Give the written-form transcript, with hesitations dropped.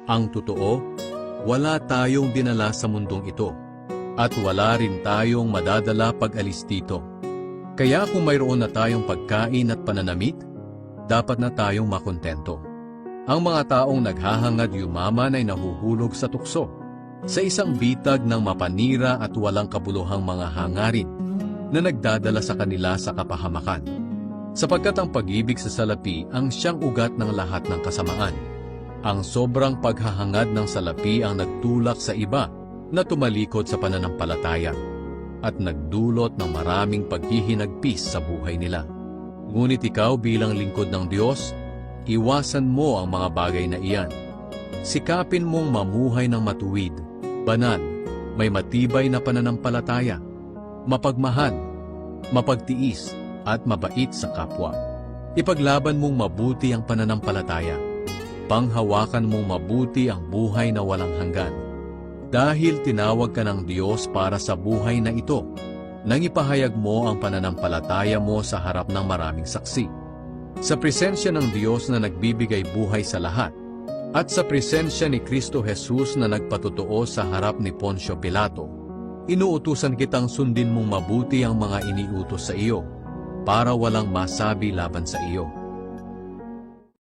Ang totoo, wala tayong dinala sa mundong ito, at wala rin tayong madadala pag alis dito. Kaya kung mayroon na tayong pagkain at pananamit, dapat na tayong makontento. Ang mga taong naghahangad yumaman ay nahuhulog sa tukso, sa isang bitag ng mapanira at walang kabuluhang mga hangarin na nagdadala sa kanila sa kapahamakan. Sapagkat ang pag-ibig sa salapi ang siyang ugat ng lahat ng kasamaan. Ang sobrang paghahangad ng salapi ang nagtulak sa iba na tumalikod sa pananampalataya at nagdulot ng maraming paghihinagpis sa buhay nila. Ngunit ikaw bilang lingkod ng Diyos, iwasan mo ang mga bagay na iyan. Sikapin mong mamuhay ng matuwid, banal, may matibay na pananampalataya, mapagmahal, mapagtiis, at mabait sa kapwa. Ipaglaban mong mabuti ang pananampalataya. Panghawakan mong mabuti ang buhay na walang hanggan. Dahil tinawag ka ng Diyos para sa buhay na ito, nang ipahayag mo ang pananampalataya mo sa harap ng maraming saksi. Sa presensya ng Diyos na nagbibigay buhay sa lahat, at sa presensya ni Kristo Jesus na nagpatotoo sa harap ni Poncio Pilato, inuutusan kitang sundin mong mabuti ang mga iniutos sa iyo, para walang masabi laban sa iyo.